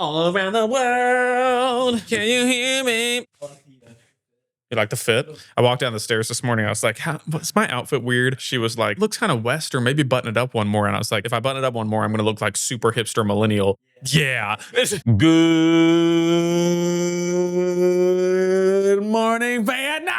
All around the world, can you hear me? You like the fit? I walked down the stairs this morning. I was like, was my outfit weird? She was like, looks kind of West, or maybe button it up one more. And I was like, if I button it up one more, I'm going to look like super hipster millennial. Yeah. Good morning, Vietnam!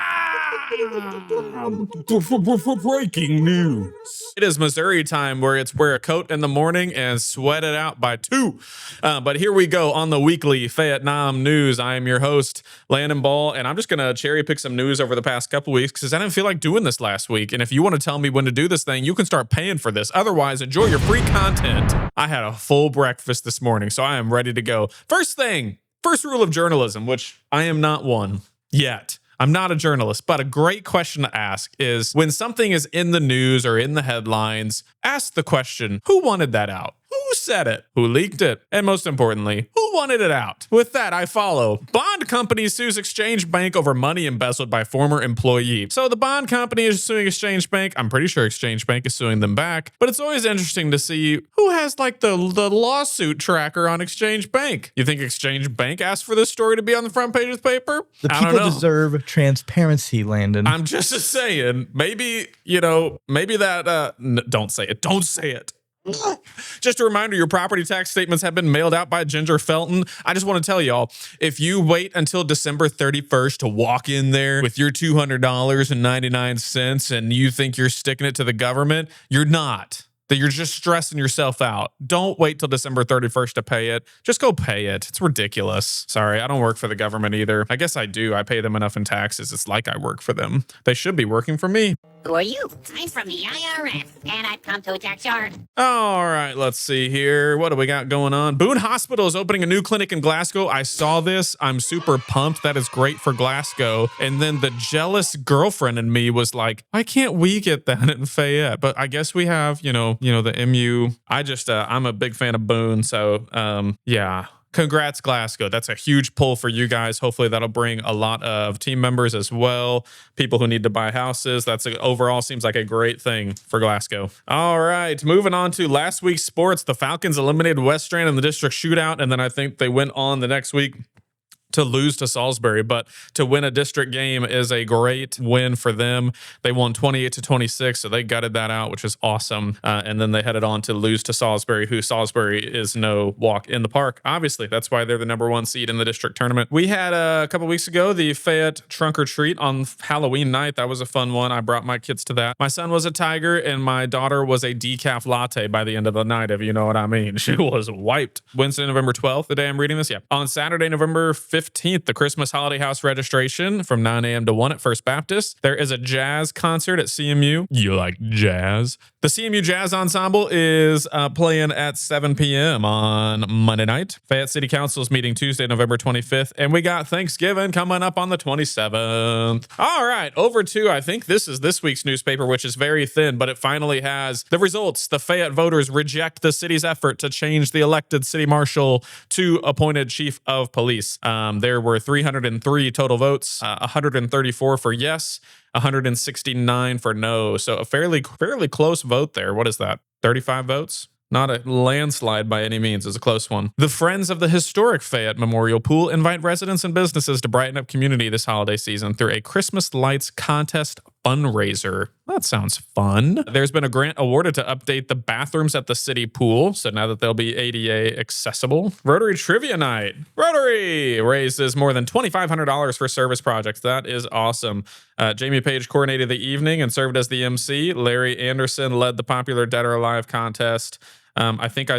Breaking news. It is Missouri time, where it's wear a coat in the morning and sweat it out by 2. But here we go on the weekly Fayettenam news. I am your host, Landon Ball, and I'm just going to cherry pick some news over the past couple weeks because I didn't feel like doing this last week. And if you want to tell me when to do this thing, you can start paying for this. Otherwise, enjoy your free content. I had a full breakfast this morning, so I am ready to go. First rule of journalism, which I am not one yet. I'm not a journalist, but a great question to ask is when something is in the news or in the headlines, ask the question, who wanted that out? Who said it? Who leaked it? And most importantly, who wanted it out? With that, I follow. Bond company sues Exchange Bank over money embezzled by former employee. So the bond company is suing Exchange Bank. I'm pretty sure Exchange Bank is suing them back. But it's always interesting to see who has like the lawsuit tracker on Exchange Bank. You think Exchange Bank asked for this story to be on the front page of the paper? The people deserve transparency, Landon. I'm just saying, maybe that, don't say it. Don't say it. Just a reminder, your property tax statements have been mailed out by Ginger Felton. I just want to tell y'all, if you wait until December 31st to walk in there with your $200.99 and you think you're sticking it to the government, you're not. That you're just stressing yourself out. Don't wait till December 31st to pay it. Just go pay it. It's ridiculous. Sorry, I don't work for the government either. I guess I do. I pay them enough in taxes. It's like I work for them. They should be working for me. Who are you? I'm from the IRS, and I've come to attack your... All right, let's see here. What do we got going on? Boone Hospital is opening a new clinic in Glasgow. I saw this. I'm super pumped. That is great for Glasgow. And then the jealous girlfriend in me was like, why can't we get that in Fayette? But I guess we have, the MU. I'm a big fan of Boone. So, yeah. Congrats, Glasgow. That's a huge pull for you guys. Hopefully that'll bring a lot of team members as well. People who need to buy houses. Overall seems like a great thing for Glasgow. All right, moving on to last week's sports. The Falcons eliminated West Strand in the district shootout, and then I think they went on the next week to lose to Salisbury, but to win a district game is a great win for them. They won 28-26, so they gutted that out, which is awesome. And then they headed on to lose to Salisbury, who Salisbury is no walk in the park. Obviously, that's why they're the #1 seed in the district tournament. We had a couple weeks ago the Fayette Trunk or Treat on Halloween night. That was a fun one. I brought my kids to that. My son was a tiger, and my daughter was a decaf latte by the end of the night, if you know what I mean. She was wiped. Wednesday, November 12th, the day I'm reading this. Yeah. On Saturday, November 15th, the Christmas Holiday House registration from 9 a.m. to 1 at First Baptist. There is a jazz concert at CMU. You like jazz? The CMU Jazz Ensemble is playing at 7 p.m. on Monday night. Fayette City Council is meeting Tuesday, November 25th. And we got Thanksgiving coming up on the 27th. All right, over to, I think this is this week's newspaper, which is very thin, but it finally has the results. The Fayette voters reject the city's effort to change the elected city marshal to appointed chief of police. There were 303 total votes, 134 for yes, 169 for no. So a fairly close vote there. What is that? 35 votes? Not a landslide by any means. It's a close one. The Friends of the Historic Fayette Memorial Pool invite residents and businesses to brighten up community this holiday season through a Christmas Lights Contest fundraiser. That sounds fun. There's been a grant awarded to update the bathrooms at the city pool, so now that they'll be ADA accessible. Rotary Trivia Night. Rotary raises more than $2,500 for service projects. That is awesome. Jamie Page coordinated the evening and served as the MC. Larry Anderson led the popular Dead or Alive contest. I think I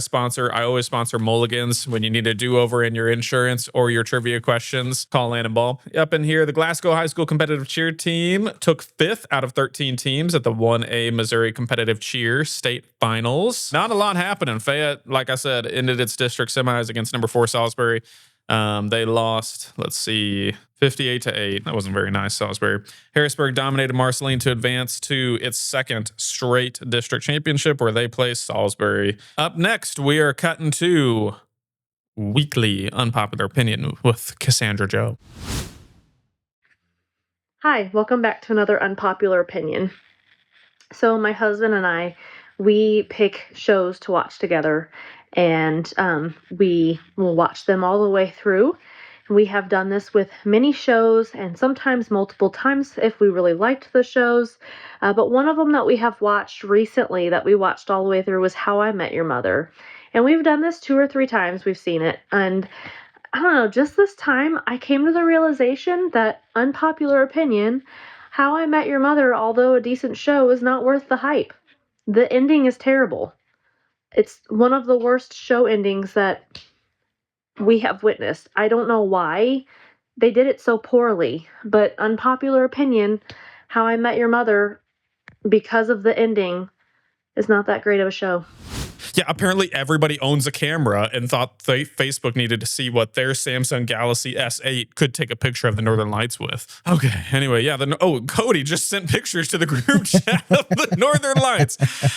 always sponsor mulligans when you need a do-over in your insurance or your trivia questions. Call Landon Ball. Up in here, the Glasgow High School competitive cheer team took 5th out of 13 teams at the 1A Missouri competitive cheer state finals. Not a lot happening. Fayette, like I said, ended its district semis against #4 Salisbury. They lost, 58-8. That wasn't very nice, Salisbury. Harrisburg dominated Marceline to advance to its second straight district championship, where they placed Salisbury. Up next, we are cutting to Weekly Unpopular Opinion with Cassandra Joe. Hi, welcome back to another Unpopular Opinion. So my husband and I, we pick shows to watch together. and we will watch them all the way through. We have done this with many shows and sometimes multiple times if we really liked the shows. But one of them that we have watched recently that we watched all the way through was How I Met Your Mother. And we've done this 2 or 3 times. We've seen it. And I don't know, just this time I came to the realization that, unpopular opinion, How I Met Your Mother, although a decent show, is not worth the hype. The ending is terrible. It's one of the worst show endings that we have witnessed. I don't know why they did it so poorly, but unpopular opinion, How I Met Your Mother, because of the ending, is not that great of a show. Yeah, apparently everybody owns a camera and thought Facebook needed to see what their Samsung Galaxy S8 could take a picture of the Northern Lights with. Okay, anyway, yeah. Cody just sent pictures to the group chat of the Northern Lights.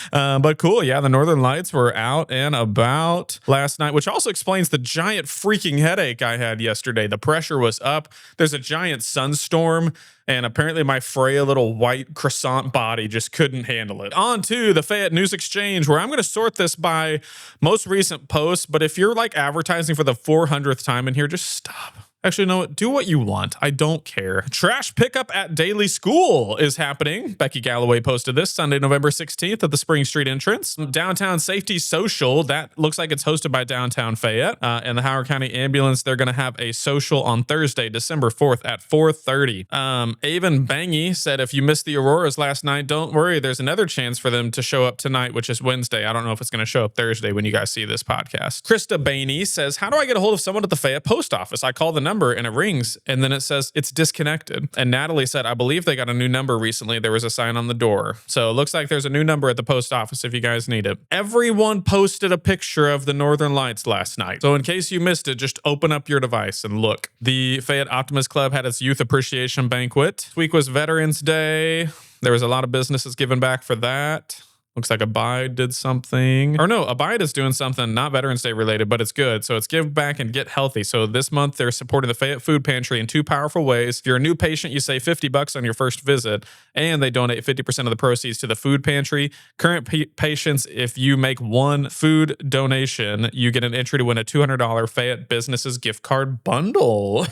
But cool, yeah, the Northern Lights were out and about last night, which also explains the giant freaking headache I had yesterday. The pressure was up. There's a giant sunstorm. And apparently my frail little white croissant body just couldn't handle it. On to the Fayette News Exchange, where I'm going to sort this by most recent posts. But if you're like advertising for the 400th time in here, just stop. Actually, no, do what you want. I don't care. Trash pickup at Daily School is happening. Becky Galloway posted this Sunday, November 16th at the Spring Street entrance. Downtown Safety Social, that looks like it's hosted by Downtown Fayette. And the Howard County Ambulance, they're going to have a social on Thursday, December 4th at 4:30. Avon Bangy said, if you missed the Auroras last night, don't worry. There's another chance for them to show up tonight, which is Wednesday. I don't know if it's going to show up Thursday when you guys see this podcast. Krista Baney says, how do I get a hold of someone at the Fayette post office? I call the number and it rings and then it says it's disconnected. And Natalie said, I believe they got a new number recently. There was a sign on the door. So it looks like there's a new number at the post office if you guys need it. Everyone posted a picture of the Northern Lights last night. So in case you missed it, just open up your device and look. The Fayette Optimist Club had its Youth Appreciation Banquet. This week was Veterans Day. There was a lot of businesses giving back for that. Looks like Abide did something. Or no, Abide is doing something not Veterans Day related, but it's good. So it's Give Back and Get Healthy. So this month they're supporting the Fayette Food Pantry in 2 powerful ways. If you're a new patient, you save $50 on your first visit, and they donate 50% of the proceeds to the food pantry. Current patients, if you make 1 food donation, you get an entry to win a $200 Fayette Businesses gift card bundle.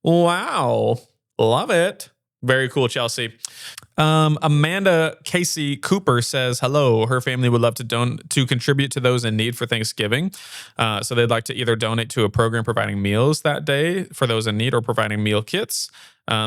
Wow. Love it. Very cool, Chelsea. Amanda Casey Cooper says, hello, her family would love to contribute to those in need for Thanksgiving. So they'd like to either donate to a program providing meals that day for those in need or providing meal kits.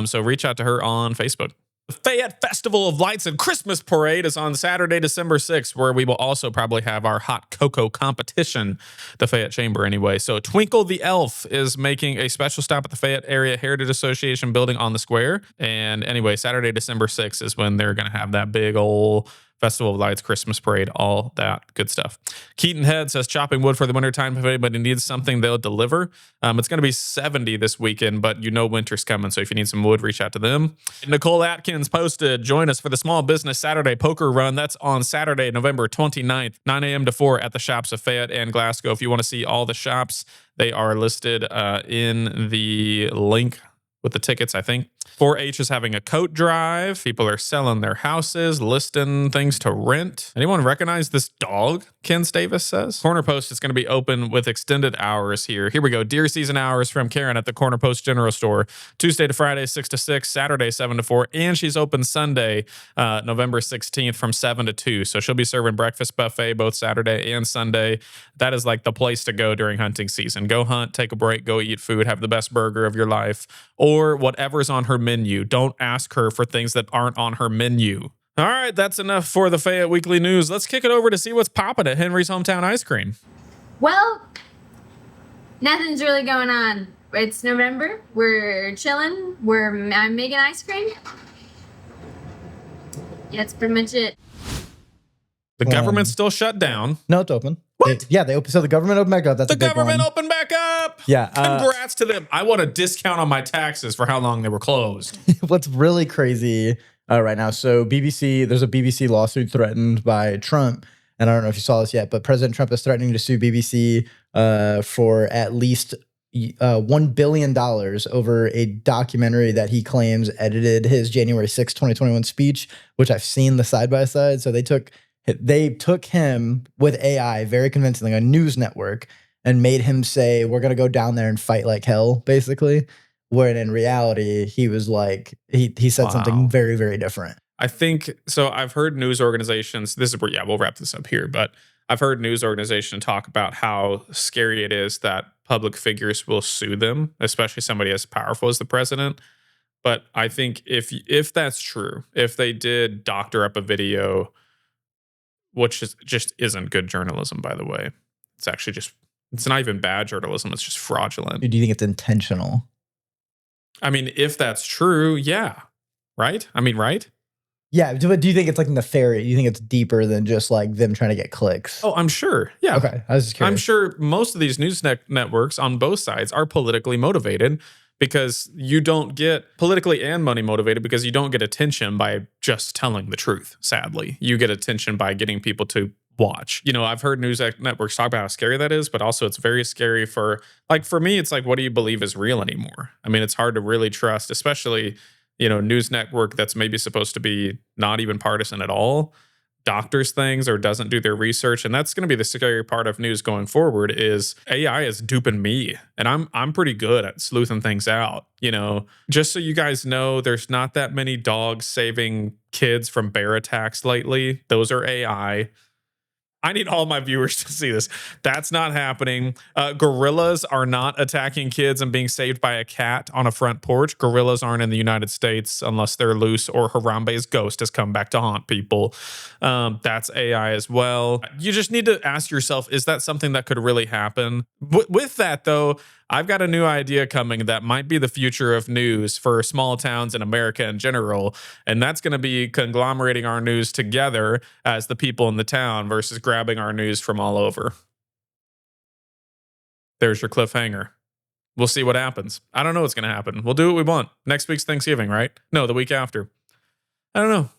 So reach out to her on Facebook. The Fayette Festival of Lights and Christmas Parade is on Saturday, December 6th, where we will also probably have our hot cocoa competition, the Fayette Chamber anyway. So Twinkle the Elf is making a special stop at the Fayette Area Heritage Association building on the square. And anyway, Saturday, December 6th is when they're going to have that big old Festival of Lights, Christmas Parade, all that good stuff. Keaton Head says, chopping wood for the wintertime. If anybody needs something, they'll deliver. It's going to be 70 this weekend, but you know winter's coming, so if you need some wood, reach out to them. Nicole Atkins posted, join us for the Small Business Saturday Poker Run. That's on Saturday, November 29th, 9 a.m. to 4 at the shops of Fayette and Glasgow. If you want to see all the shops, they are listed in the link with the tickets, I think. 4-H is having a coat drive. People are selling their houses, listing things to rent. Anyone recognize this dog? Ken Davis says. Corner Post is going to be open with extended hours here. Here we go. Deer season hours from Karen at the Corner Post General Store. Tuesday to Friday, 6 to 6. Saturday, 7 to 4. And she's open Sunday, November 16th from 7 to 2. So she'll be serving breakfast buffet both Saturday and Sunday. That is like the place to go during hunting season. Go hunt, take a break, go eat food, have the best burger of your life, or whatever's on her menu. Don't ask her for things that aren't on her menu. All right, that's enough for the Fayette Weekly News. Let's kick it over to see what's popping at Henry's Hometown Ice Cream. Well, nothing's really going on. It's November. We're chilling. I'm making ice cream. Yeah, that's pretty much it. The government's still shut down. No, it's open. What? They opened. So the government opened back up. That's the a big government one. opened back up. Yeah. Congrats to them. I want a discount on my taxes for how long they were closed. What's really crazy right now. So there's a BBC lawsuit threatened by Trump. And I don't know if you saw this yet, but President Trump is threatening to sue BBC for at least $1 billion over a documentary that he claims edited his January 6, 2021 speech, which I've seen the side-by-side. So they took They took him with AI very convincingly, a news network, and made him say, "We're gonna go down there and fight like hell," basically. When in reality, he was like, he said something Wow. very, very different. I think so. I've heard news organizations. This is where, yeah, we'll wrap this up here. But I've heard news organizations talk about how scary it is that public figures will sue them, especially somebody as powerful as the president. But I think if that's true, if they did doctor up a video, which is just isn't good journalism, by the way, it's actually just it's not even bad journalism. It's just fraudulent. Do you think it's intentional? I mean, if that's true, yeah, right. I mean, right. Yeah, but do you think it's like nefarious? You think it's deeper than just like them trying to get clicks? Oh, I'm sure. Yeah. Okay, I was just curious. I'm sure most of these news networks on both sides are politically motivated because you don't get politically and money motivated because you don't get attention by just telling the truth. Sadly, you get attention by getting people to watch. You know, I've heard news networks talk about how scary that is, but also it's very scary for me, it's like, what do you believe is real anymore? I mean, it's hard to really trust, especially, you know, news network that's maybe supposed to be not even partisan at all, doctors things or doesn't do their research. And that's going to be the scary part of news going forward is AI is duping me. And I'm pretty good at sleuthing things out. You know, just so you guys know, there's not that many dogs saving kids from bear attacks lately. Those are AI. I need all my viewers to see this. That's not happening. Gorillas are not attacking kids and being saved by a cat on a front porch. Gorillas aren't in the United States unless they're loose or Harambe's ghost has come back to haunt people. That's AI as well. You just need to ask yourself, is that something that could really happen? With that, though, I've got a new idea coming that might be the future of news for small towns in America in general. And that's going to be conglomerating our news together as the people in the town versus grabbing our news from all over. There's your cliffhanger. We'll see what happens. I don't know what's going to happen. We'll do what we want. Next week's Thanksgiving, right? No, the week after. I don't know.